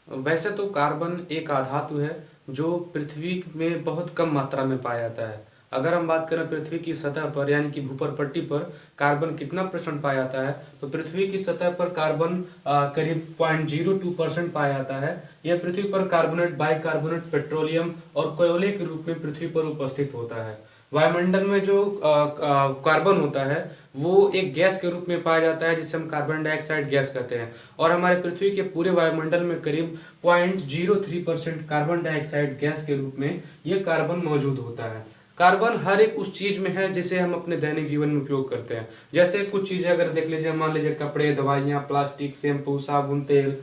वैसे तो कार्बन एक अधातु है जो पृथ्वी में बहुत कम मात्रा में पाया जाता है। अगर हम बात करें पृथ्वी की सतह पर यानी कि भूपर पट्टी पर कार्बन कितना परसेंट पाया जाता है, तो पृथ्वी की सतह पर कार्बन करीब 0.02% पाया जाता है। यह पृथ्वी पर कार्बोनेट, बाइकार्बोनेट, पेट्रोलियम और कोयले के रूप में पृथ्वी पर उपस्थित होता है। वायुमंडल में जो कार्बन होता है वो एक गैस के रूप में पाया जाता है जिसे हम कार्बन डाइऑक्साइड गैस कहते हैं। और हमारे पृथ्वी के पूरे वायुमंडल में करीब 0.03% कार्बन डाइऑक्साइड गैस के रूप में यह कार्बन मौजूद होता है। कार्बन हर एक उस चीज में है जिसे हम अपने दैनिक जीवन में उपयोग करते हैं। जैसे कुछ चीजें अगर देख लीजिए, मान लीजिए कपड़े, दवाइयाँ, प्लास्टिक, शैम्पू, साबुन, तेल,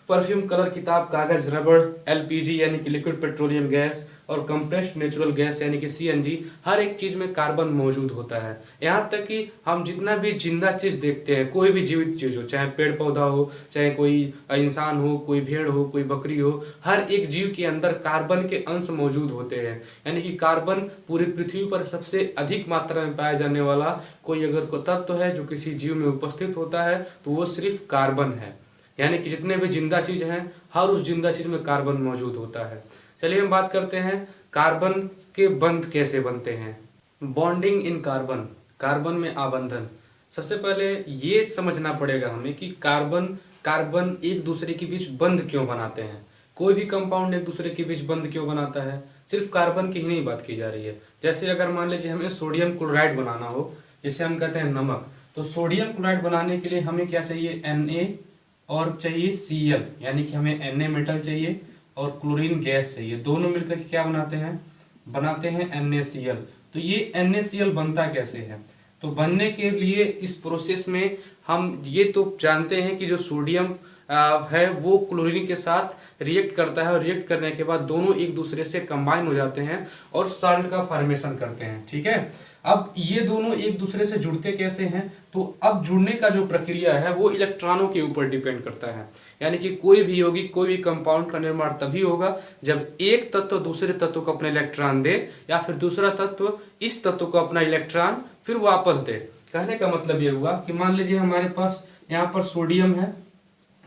परफ्यूम, कलर, किताब, कागज, रबड़, एलपीजी यानी कि लिक्विड पेट्रोलियम गैस और कंप्रेस्ड नेचुरल गैस यानी कि सीएनजी, हर एक चीज में कार्बन मौजूद होता है। यहाँ तक कि हम जितना भी जिंदा चीज देखते हैं, कोई भी जीवित चीज हो, चाहे पेड़ पौधा हो, चाहे कोई इंसान हो, कोई भेड़ हो, कोई बकरी हो, हर एक जीव के अंदर कार्बन के अंश मौजूद होते हैं। यानी कि कार्बन पूरी पृथ्वी पर सबसे अधिक मात्रा में पाया जाने वाला कोई अगर को तत्व है जो किसी जीव में उपस्थित होता है तो वो सिर्फ कार्बन है। यानी कि जितने भी जिंदा चीज हैं, हर उस जिंदा चीज में कार्बन मौजूद होता है। चलिए हम बात करते हैं कार्बन के बंध कैसे बनते हैं। बॉन्डिंग इन कार्बन, कार्बन में आबंधन। सबसे पहले ये समझना पड़ेगा हमें कि कार्बन कार्बन एक दूसरे के बीच बंध क्यों बनाते हैं। कोई भी कंपाउंड एक दूसरे के बीच बंध क्यों बनाता है, सिर्फ कार्बन की ही नहीं बात की जा रही है। जैसे अगर मान लीजिए हमें सोडियम क्लोराइड बनाना हो, जिसे हम कहते हैं नमक, तो सोडियम क्लोराइड बनाने के लिए हमें क्या चाहिए, Na और चाहिए Cl, यानी कि हमें Na मेटल चाहिए और क्लोरीन गैस चाहिए। दोनों मिलकर के क्या बनाते हैं NaCl। तो ये NaCl बनता कैसे है, तो बनने के लिए इस प्रोसेस में हम ये तो जानते हैं कि जो सोडियम है वो क्लोरीन के साथ रिएक्ट करता है और रिएक्ट करने के बाद दोनों एक दूसरे से कंबाइन हो जाते हैं और साल्ट का फॉर्मेशन करते हैं। ठीक है, अब ये दोनों एक दूसरे से जुड़ते कैसे हैं, तो अब जुड़ने का जो प्रक्रिया है वो इलेक्ट्रॉनों के ऊपर डिपेंड करता है। यानी कि कोई भी यौगिक, कोई भी कंपाउंड का निर्माण तभी होगा जब एक तत्व दूसरे तत्व को अपना इलेक्ट्रॉन दे या फिर दूसरा तत्व इस तत्व को अपना इलेक्ट्रॉन फिर वापस दे। कहने का मतलब ये हुआ कि मान लीजिए हमारे पास यहाँ पर सोडियम है,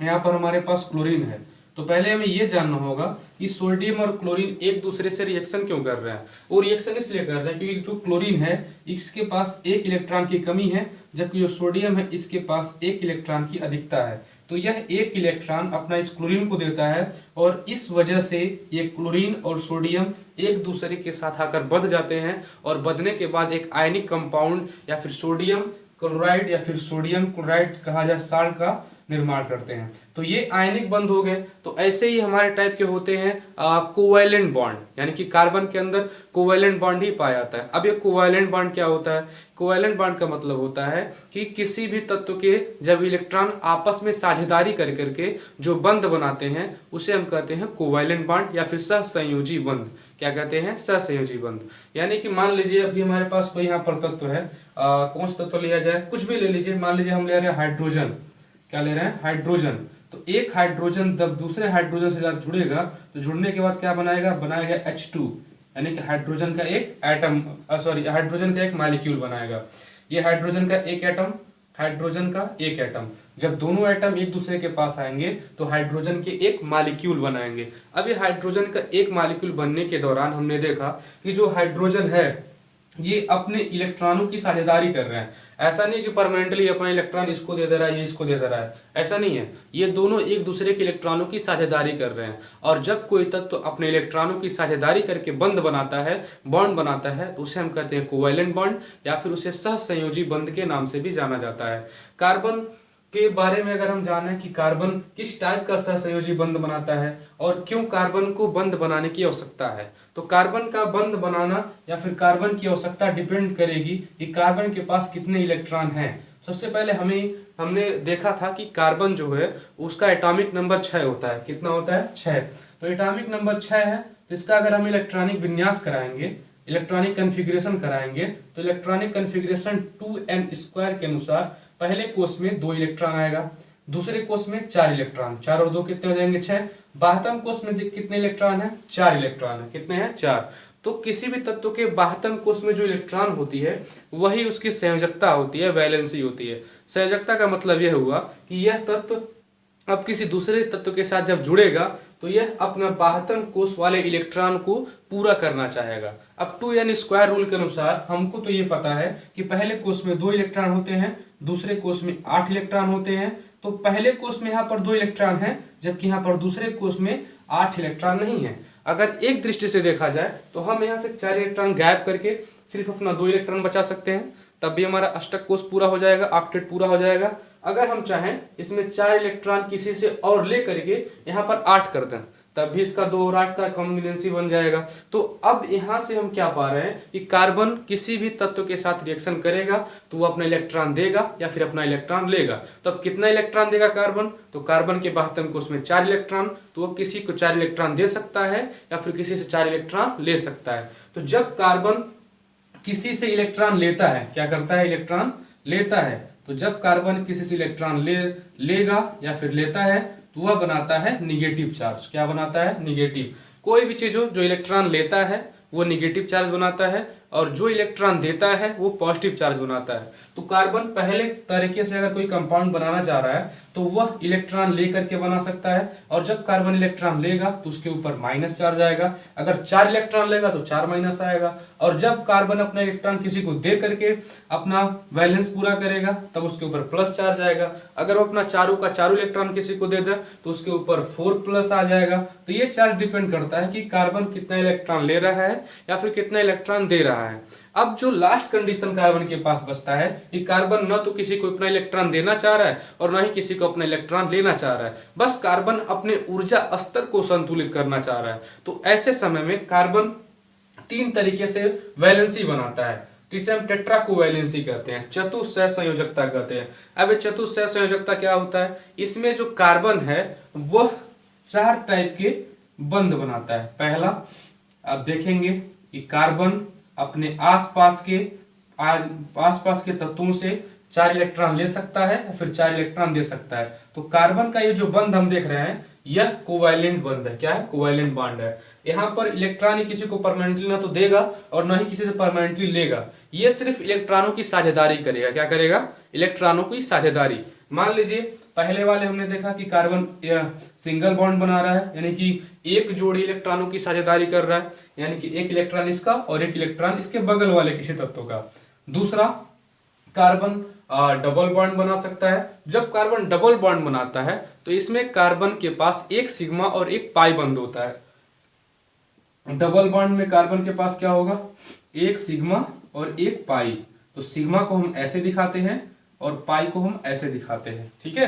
यहाँ पर हमारे पास क्लोरीन है, तो पहले हमें ये जानना होगा कि सोडियम और क्लोरीन एक दूसरे से रिएक्शन क्यों कर रहे हैं। वो रिएक्शन इसलिए कर रहे हैं क्योंकि जो क्लोरीन है इसके पास एक इलेक्ट्रॉन की कमी है, जबकि जो सोडियम है इसके पास एक इलेक्ट्रॉन की अधिकता है। तो यह एक इलेक्ट्रॉन अपना इस क्लोरीन को देता है और इस वजह से ये क्लोरीन और सोडियम एक दूसरे के साथ आकर बंध जाते हैं और बंधने के बाद एक आयनिक कंपाउंड या फिर सोडियम क्लोराइड या फिर सोडियम क्लोराइड कहा जाए साल्ट का निर्माण करते हैं। तो ये आयनिक बंध हो गए। तो ऐसे ही हमारे टाइप के होते हैं कोवैलेंट बॉन्ड, यानी कि कार्बन के अंदर कोवैलेंट बॉन्ड ही पाया जाता है। अब ये कोवैलेंट बॉन्ड क्या होता है, कोवैलेंट बॉन्ड का मतलब होता है कि किसी भी तत्व के जब इलेक्ट्रॉन आपस में साझेदारी कर करके जो बंध बनाते हैं उसे हम कहते हैं कोवैलेंट बॉन्ड या फिर सहसंयोजी बंध। क्या कहते हैं, सहसंयोजी बंध। यानी कि मान लीजिए अभी हमारे पास कोई यहाँ पर तत्व है, कौन सा तत्व लिया जाए, कुछ भी ले लीजिए। मान लीजिए हम ले रहे हैं हाइड्रोजन, क्या ले रहे हैं, हाइड्रोजन। तो एक हाइड्रोजन जब दूसरे हाइड्रोजन से जब जुड़ेगा तो जुड़ने के बाद क्या बनाएगा H2, यानी कि हाइड्रोजन का एक एटम, हाइड्रोजन का एक मॉलिक्यूल बनाएगा। ये हाइड्रोजन का एक एटम, हाइड्रोजन का एक एटम, जब दोनों एटम एक दूसरे के पास आएंगे तो हाइड्रोजन के एक मॉलिक्यूल बनाएंगे। अब ये हाइड्रोजन का एक मॉलिक्यूल बनने के दौरान हमने देखा कि जो हाइड्रोजन है ये अपने इलेक्ट्रॉनों की साझेदारी कर रहे हैं। ऐसा नहीं कि परमानेंटली अपना इलेक्ट्रॉन इसको दे रहा है, ये इसको दे रहा है, ऐसा नहीं है। ये दोनों एक दूसरे के इलेक्ट्रॉनों की साझेदारी कर रहे हैं। और जब कोई तत्व अपने इलेक्ट्रॉनों की साझेदारी करके बंध बनाता है, बॉन्ड बनाता है, तो उसे हम कहते हैं कोवैलेंट बॉन्ड या फिर उसे सहसंयोजी बंध के नाम से भी जाना जाता है। कार्बन के बारे में अगर हम जानें कि कार्बन किस टाइप का सहसंयोजी बंध बनाता है और क्यों कार्बन को बंध बनाने की आवश्यकता है, तो कार्बन का बंध बनाना या फिर कार्बन की आवश्यकता डिपेंड करेगी कि कार्बन के पास कितने इलेक्ट्रॉन हैं। सबसे पहले हमने देखा था कि कार्बन जो है उसका एटॉमिक नंबर 6 होता है। कितना होता है, 6। तो एटॉमिक नंबर 6 है, तो इसका अगर हम इलेक्ट्रॉनिक विन्यास कराएंगे, इलेक्ट्रॉनिक कन्फिग्रेशन कराएंगे, तो इलेक्ट्रॉनिक कन्फिग्रेशन 2n² के अनुसार पहले कोष में 2 इलेक्ट्रॉन आएगा, दूसरे कोष में 4 इलेक्ट्रॉन, 4 और 2 कितने हो जाएंगे, 6। 72वें कोष में कितने इलेक्ट्रॉन है, 4 इलेक्ट्रॉन है। कितने हैं, 4। तो किसी भी तत्व के 72वें कोष में जो इलेक्ट्रॉन होती है वही उसकी संयोजकता होती है, वैलेंसी होती है। संयोजकता का मतलब यह हुआ कि यह तत्व अब किसी दूसरे तत्व के साथ जब जुड़ेगा तो यह अपना बाहतन कोष वाले इलेक्ट्रॉन को पूरा करना चाहेगा। अब 2n स्क्वायर रूल के अनुसार हमको तो ये पता है कि पहले कोष में 2 इलेक्ट्रॉन होते हैं, दूसरे कोष में 8 इलेक्ट्रॉन होते हैं। तो पहले कोष में यहाँ पर 2 इलेक्ट्रॉन है, जबकि यहाँ पर दूसरे कोष में 8 इलेक्ट्रॉन नहीं है। अगर एक दृष्टि से देखा जाए तो हम यहाँ से 4 इलेक्ट्रॉन गायब करके सिर्फ अपना 2 इलेक्ट्रॉन बचा सकते हैं, तब भी हमारा अष्टक कोष पूरा हो जाएगा, ऑक्टेट पूरा हो जाएगा। अगर हम चाहें इसमें 4 इलेक्ट्रॉन किसी से और ले करके यहाँ पर 8 कर दें, तब भी इसका 2 और 8 का कॉम्बिनेशन बन जाएगा। तो अब यहाँ से हम क्या पा रहे हैं कि कार्बन किसी भी तत्व के साथ रिएक्शन करेगा तो वो अपना इलेक्ट्रॉन देगा या फिर अपना इलेक्ट्रॉन लेगा। तो अब कितना इलेक्ट्रॉन देगा कार्बन? तो कार्बन के बाहतन कोष में 4 इलेक्ट्रॉन, तो वो किसी को 4 इलेक्ट्रॉन दे सकता है या फिर किसी से 4 इलेक्ट्रॉन ले सकता है। तो जब कार्बन किसी से इलेक्ट्रॉन लेता है, क्या करता है? इलेक्ट्रॉन लेता है। तो जब कार्बन किसी से इलेक्ट्रॉन लेगा या फिर लेता है तो वह बनाता है निगेटिव चार्ज। क्या बनाता है? निगेटिव। कोई भी चीज हो जो इलेक्ट्रॉन लेता है वो निगेटिव चार्ज बनाता है और जो इलेक्ट्रॉन देता है वो पॉजिटिव चार्ज बनाता है। तो कार्बन पहले तरीके से अगर कोई कंपाउंड बनाना चाह रहा है तो वह इलेक्ट्रॉन लेकर के बना सकता है, और जब कार्बन इलेक्ट्रॉन लेगा तो उसके ऊपर माइनस चार्ज आएगा। अगर 4 इलेक्ट्रॉन लेगा तो 4 माइनस आएगा, और जब कार्बन अपना इलेक्ट्रॉन किसी को दे करके अपना वैलेंस पूरा करेगा तब उसके ऊपर प्लस चार्ज आएगा। अगर वो अपना चारों का चारों इलेक्ट्रॉन किसी को दे दे तो उसके ऊपर 4 प्लस आ जाएगा। तो ये चार्ज डिपेंड करता है कि कार्बन कितना इलेक्ट्रॉन ले रहा है या फिर कितना इलेक्ट्रॉन दे रहा है। अब जो लास्ट कंडीशन कार्बन के पास बचता है कि कार्बन न तो किसी को अपना इलेक्ट्रॉन देना चाह रहा है और न ही किसी को अपना इलेक्ट्रॉन लेना चाह रहा है, बस कार्बन अपने ऊर्जा स्तर को संतुलित करना चाह रहा है। तो ऐसे समय में कार्बन 3 तरीके से वैलेंसी बनाता है, जिसे हम टेट्रा कोवैलेंसी कहते हैं, चतुसह संयोजकता कहते हैं। अब ये चतुसह संयोजकता क्या होता है? इसमें जो कार्बन है वह 4 टाइप के बंध बनाता है। पहला, अब देखेंगे कि कार्बन अपने आसपास के तत्वों से 4 इलेक्ट्रॉन ले सकता है या फिर 4 इलेक्ट्रॉन दे सकता है। तो कार्बन का ये जो बंध हम देख रहे हैं यह कोवैलेंट बंध है। क्या है? कोवैलेंट बॉन्ड है। यहाँ पर इलेक्ट्रॉन ही किसी को परमानेंटली ना तो देगा और ना ही किसी से परमानेंटली लेगा, ये सिर्फ इलेक्ट्रॉनों की साझेदारी करेगा। क्या करेगा? इलेक्ट्रॉनों की साझेदारी। मान लीजिए पहले वाले हमने देखा कि कार्बन सिंगल बॉन्ड बना रहा है, यानी कि एक जोड़ी इलेक्ट्रॉनों की साझेदारी कर रहा है, यानी कि एक इलेक्ट्रॉन इसका और एक इलेक्ट्रॉन इसके बगल वाले किसी तत्व का। दूसरा, कार्बन डबल बॉन्ड बना सकता है। जब कार्बन डबल बॉन्ड बनाता है तो इसमें कार्बन के पास एक सिग्मा और एक पाई बंध होता है। डबल बॉन्ड में कार्बन के पास क्या होगा? एक सिग्मा और एक पाई। तो सिग्मा को हम ऐसे दिखाते हैं और पाई को हम ऐसे दिखाते हैं। ठीक है।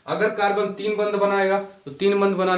अगर कार्बन 3 बंध बनाएगा तो 3 बंध बनाने